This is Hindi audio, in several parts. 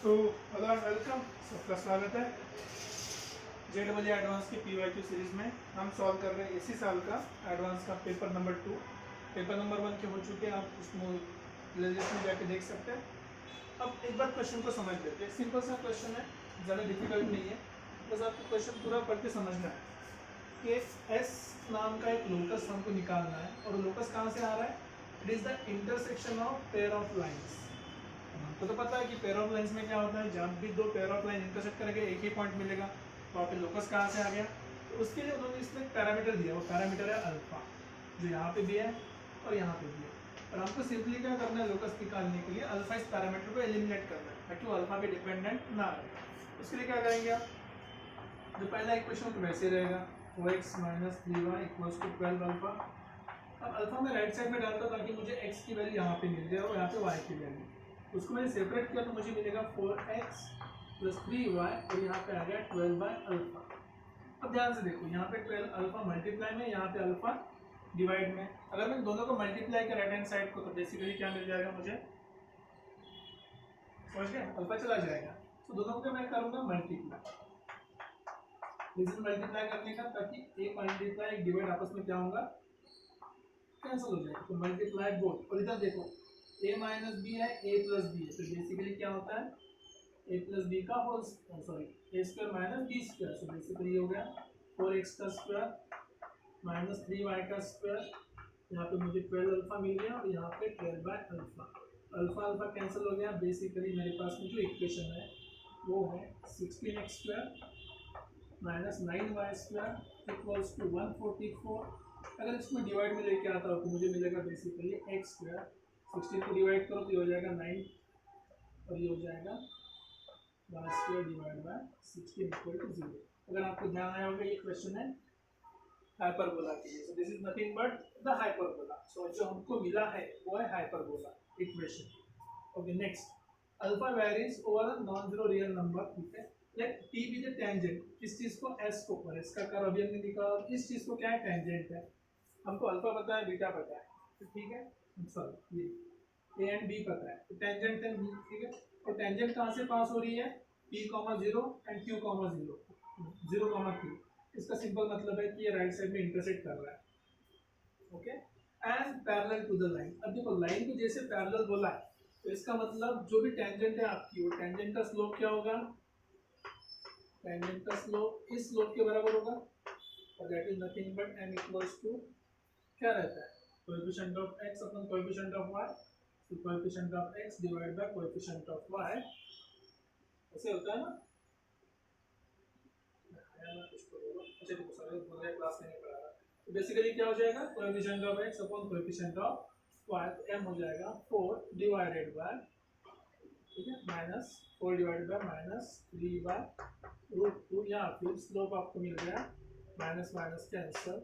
तो हेलो एंड वेलकम, सबका स्वागत है JEE एडवांस की PYQ सीरीज में। हम सॉल्व कर रहे हैं इसी साल का एडवांस का पेपर नंबर 2। पेपर नंबर 1 के हो चुके हैं, आप उसमें प्लेलिस्ट में जाके देख सकते हैं। अब एक बार क्वेश्चन को समझ लेते हैं। सिंपल सा क्वेश्चन है, ज़्यादा डिफिकल्ट नहीं है, बस आपको क्वेश्चन पूरा पढ़ के समझना है कि एस नाम का एक लोकस हमको निकालना है और लोकस कहाँ से आ रहा है। It is the intersection of pair of lines. तो पता है कि पेयर ऑफ लाइन्स में क्या होता है, जब भी दो पेयर ऑफ लाइन इंटरसेक्ट करेंगे एक ही पॉइंट मिलेगा। तो वहाँ पे लोकस कहाँ से आ गया, तो उसके लिए उन्होंने इसमें एक पैरामीटर दिया, वो पैरामीटर है अल्फा, जो यहाँ पे भी है और यहाँ पे भी है। और हमको सिंपली क्या करना है, लोकस निकालने के लिए अल्फा इस पैरामीटर को एलिमिनेट करना है ताकि वो अल्फा पे डिपेंडेंट ना रहे। उसके लिए क्या करेंगे आप, जो पहला इक्वेशन तो वैसे रहेगा 4x - 3y = 12 अल्फा। अब अल्फा में राइट साइड में डालता ताकि मुझे x की वैल्यू यहाँ पे मिल जाए और यहाँ पे y की वैल्यू, उसको मैंने सेपरेट किया तो मुझे मिलेगा 4x + 3y और यहाँ पे आ गया 12/अल्फा। अब ध्यान से देखो, यहाँ पे 12 अल्फा मल्टीप्लाई में, यहाँ पे अल्फा डिवाइड में। अगर मैं दोनों को मल्टीप्लाई कर राइट हैंड साइड को तो बेसिकली क्या मिल जाएगा मुझे, समझ गए, अल्फा चला जाएगा। तो दोनों को मैं करूँगा मल्टीप्लाई, रीजन मल्टीप्लाई करने का, ताकि एक मल्टीप्लाई एक डिवाइड आपस में क्या होगा, कैंसिल हो जाएगा। तो मल्टीप्लाई बोथ, और इधर देखो a - b है, a + b है, तो बेसिकली क्या होता है a + b का whole, sorry a² - b²। So basically हो गया 4x² - 3y²। यहाँ पे मुझे 12 अल्फा मिल गया और यहाँ पे 12/अल्फा। अल्फा अल्फा कैंसिल हो गया। बेसिकली मेरे पास में जो इक्वेशन है वो है 16x² - 9y² = 144। अगर इसमें डिवाइड में लेके आता हो तो मुझे मिलेगा बेसिकली x²। 16 को डिवाइड करो तो ये हो जाएगा 9 और ये हो जाएगा y² / 16 = 0। अगर आपको ध्यान आया होगा, ये क्वेश्चन है हाइपरबोला के लिए। So this is nothing but the hyperbola. So जो हमको मिला है वो है hyperbola equation. Okay, next, alpha varies over a non zero real number. ठीक है, let t be the tangent, किस चीज को, s को, पर इसका कर्व अभी हमने निकाला, इस चीज को क्या है, टेंजेंट है। हमको अल्फा पता है, बीटा पता है, तो ठीक है, सॉरी ये a एंड b पता है, तो टेंजेंट है b। ठीक है, और टेंजेंट कहाँ से पास हो रही है, p, 0 एंड q, 0 0, q। इसका सिंपल मतलब है कि ये राइट साइड में इंटरसेक्ट कर रहा है। Okay, and parallel to the line. अब देखो लाइन को जैसे पैरेलल बोला है, तो इसका मतलब जो भी टेंजेंट है आपकी, वो टेंजेंट का स्लोप क्या होगा, टेंजेंट का स्लोप इस स्लोप के बराबर होगा, और that is nothing but m = क्या रहता है, coefficient of x upon coefficient of y। तो coefficient of x divide by coefficient of y, ऐसे होता है ना। अच्छा देखो, सारे पूरे क्लास में नहीं पढ़ा रहा। तो बेसिकली क्या हो जाएगा, coefficient of x upon coefficient of y, तो m हो जाएगा 4 डिवाइडेड बाय, ठीक है, -4 डिवाइडेड बाय -3/√2, या फिर स्लोप आपको मिल गया माइनस माइनस कैंसिल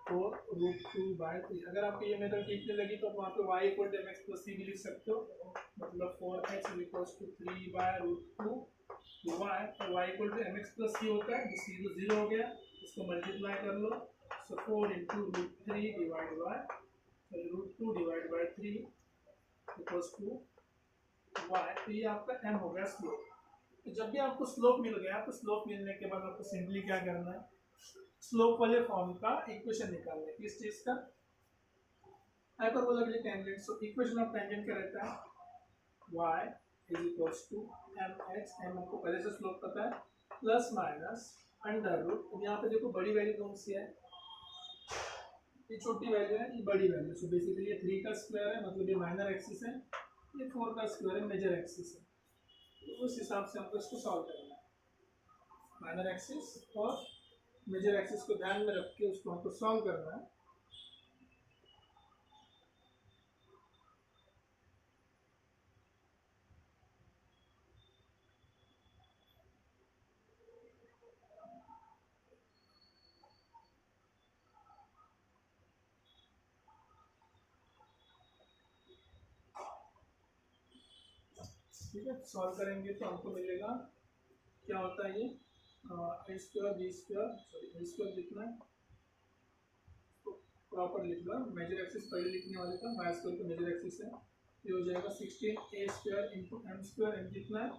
4√2/3। अगर आपको ये मेथड ठीक नहीं लगी तो वहाँ पे y = mx + c भी लिख सकते हो, मतलब 4x = 3/√2 y, और y = mx + c होता है, तो c तो 0 हो गया, इसको मल्टीप्लाई कर लो। सो 4 × √3 divide by √2 divide by 3 = y। तो ये आपका m हो गया स्लोप। तो जब भी आपको स्लोप मिल गया, तो स्लोप मिलने के बाद आपको सिंपली क्या करना है, स्लोप वाले फॉर्म का इक्वेशन निकालना है। किस चीज का, हाइपरबोला के लिए tangent. So equation of tangent क्या रहता है, y = mx, m आपको पहले से स्लोप पता है, प्लस माइनस अंडर रूट। अब यहाँ पे देखो बड़ी वैल्यू कौन सी है, ये छोटी वैल्यू है, ये बड़ी वैल्यू। सो बेसिकली ये 3 का स्क्वायर है, मतलब ये माइनर एक्सिस है, ये 4 का स्क्वायर है, मेजर एक्सिस है। तो उस हिसाब से हमको इसको सॉल्व करना है, माइनर एक्सिस और मेजर एक्सिस को ध्यान में रख के उसको हमको सॉल्व करना है। ठीक है, सॉल्व करेंगे तो हमको मिलेगा, क्या होता है ये, a² b², सॉरी a² लिखना है, प्रॉपर लिख लो, मेजर एक्सिस पहले लिखने वाले का, y² तो मेजर एक्सिस है, ये हो जाएगा 16a² × m²। स्क्वायर, एम कितना है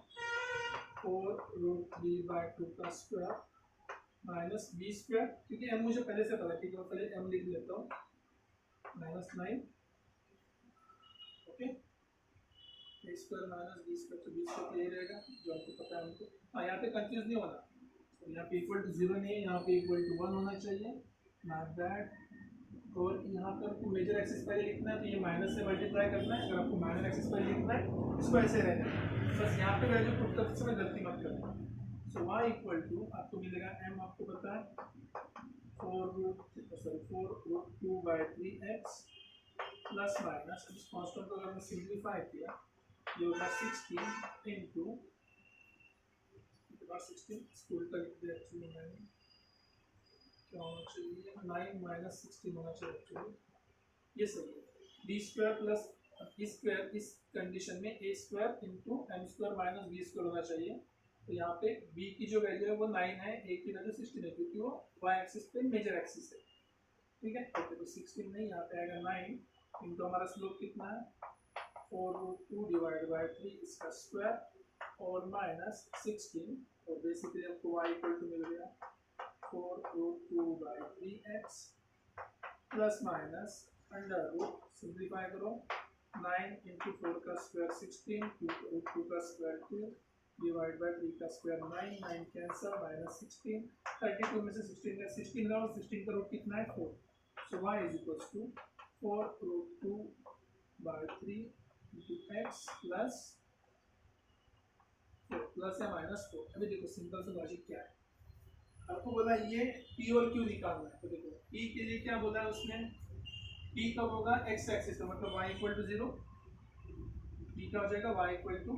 4√3/2 का स्क्वायर माइनस बी स्क्वायर, क्योंकि एम मुझे पहले से पता है, ठीक है पहले एम लिख लेता हूँ, -9, ओके, ए स्क्वायर माइनस बी स्क्वायर, तो बी स्क्वायर यही रहेगा जो आपको पता है हमको। हाँ यहाँ पे कंफ्यूज नहीं होना, तो यहाँ पे इक्वल टू 0 नहीं है, यहाँ पे इक्वल टू 1 होना चाहिए, नॉट दैट। और यहाँ पे आपको मेजर एक्सिस पहले लिखना है, तो ये माइनस से मल्टीप्लाई करना है, अगर आपको माइनर एक्सिस पहले लिखना है इसको ऐसे रहना है, बस यहाँ पे वैल्यू पुट करते समय गलती मत करना। सो y इक्वल टू आपको मिलेगा m, आपको पता है 4√2/3x प्लस माइनस, इस कांस्टेंट को अगर मैं सिंप्लीफाई किया ये होगा 16 इंटू 16, स्कूल का लिख दिया एक्चुअली मैंने, क्या होना चाहिए 9 माइनस 16 होना चाहिए एक्चुअली, ये सही है। D square plus E square, इस कंडीशन में A square into M square minus B square होना चाहिए, तो यहाँ पे b की जो वैल्यू है वो 9 है, a की वैल्यू 16 है, क्योंकि वो y एक्सिस पे मेजर एक्सिस है, ठीक है। ओके, तो 16 नहीं, यहाँ पे आएगा 9 इंटू हमारा स्लोप कितना है 4√2/3 इसका स्क्वायर और माइनस 16, और बेसिकली आपको y इक्वल टू मिल गया 4√2/3x plus minus under root, simplify करो 9 इंटू 4 का स्क्वायर 16, 2 का स्क्वायर 2 डिवाइड बाय 3 का स्क्वायर 9, 9 कैंसल माइनस 16, 32 में से 16 का 16 और 16 का रूट कितना है 4, so y is equals to 4√2/3 into x plus plus या माइनस 4। अभी देखो सिंपल सा लॉजिक क्या है, आपको बोला ये p और q निकालना है, तो देखो p के लिए क्या बोला है उसने, p कब होगा x एक्सिस पे, मतलब y इक्वल टू 0, p का हो जाएगा y equal to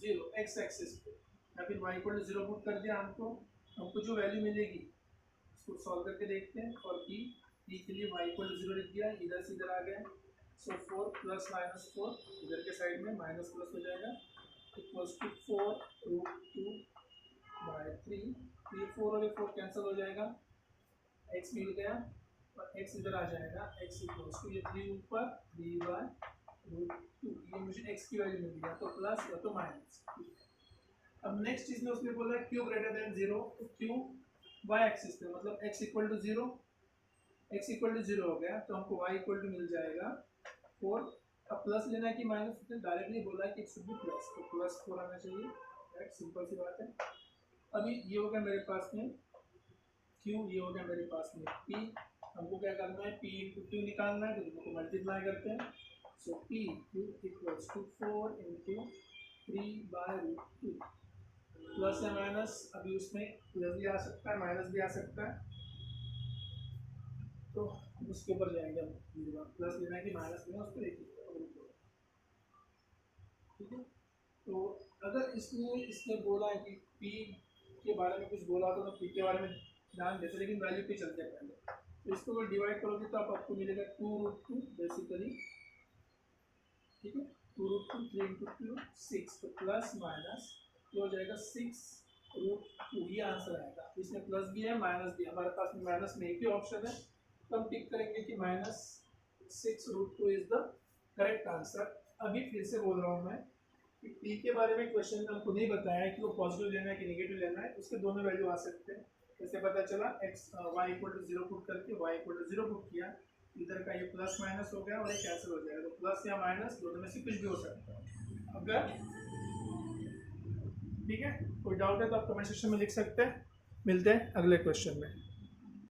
0 x axis पे, या फिर y इक्वल टू 0 पुट कर दिया, हमको जो वैल्यू मिलेगी उसको सॉल्व करके देखते हैं। और p के लिए y इक्वल टू 0 लिख दिया, इधर से इधर आ गया, सो 4 प्लस माइनस 4 इधर के साइड में माइनस प्लस हो जाएगा, इक्वल्स टू 4√2/3, ये 4 और ये 4 कैंसिल हो जाएगा, x मिल गया और x इधर आ जाएगा, x इक्वल्स टू ये 3 ऊपर 3/√2, ये मुझे x की वैल्यू मिल गया, तो प्लस या तो माइनस। अब नेक्स्ट चीज में उसने बोला q ग्रेटर देन 0, तो q y एक्सिस पे, मतलब x equal to 0, x equal to 0 हो गया, तो हमको y इक्वल टू मिल जाएगा 4। अब प्लस लेना है कि माइनस, उसने डायरेक्टली बोला है कि इट शुड बी प्लस, तो प्लस 4 आना चाहिए, राइट, सिंपल सी बात है। अभी ये हो गया मेरे पास में q, ये हो गया मेरे पास में p, हमको क्या करना है p इंटू q निकालना है, तो दोनों को मल्टीप्लाई करते हैं, so p q equals to 4 into 3/√2 plus या माइनस, अभी उसमें प्लस भी आ सकता है माइनस भी आ सकता है, तो उसके ऊपर जाएंगे हम, प्लस लेना है कि माइनस लेना उस पर एक, ठीक है। तो अगर इसने बोला है कि p के बारे में कुछ बोला तो p के बारे में ध्यान देते, लेकिन वैल्यू पे चलते हैं पहले, तो इसको अगर डिवाइड करोगे तो आपको मिलेगा 2√2 बेसिकली, ठीक है, 2√2 3 इंटू 2 6, तो प्लस माइनस ये हो जाएगा 6√2, ये आंसर आएगा। इसमें प्लस भी है माइनस भी, हमारे पास में माइनस में एक ही ऑप्शन है, तो हम टिक करेंगे कि minus 6√2 is the correct answer. अभी फिर से बोल रहा हूँ मैं कि p के बारे में क्वेश्चन में हमको नहीं बताया है कि वो पॉजिटिव लेना है कि नेगेटिव लेना है, उसके दोनों वैल्यू आ सकते हैं। जैसे पता चला x y equal to 0 put करके y इक्वल टू 0 पुट किया, इधर का ये प्लस माइनस हो गया और ये कैंसिल हो जाएगा, तो प्लस या माइनस दोनों में से कुछ भी हो सकता है। अगर ठीक है कोई डाउट है तो आप कमेंट सेक्शन में लिख सकते हैं। मिलते हैं अगले क्वेश्चन में।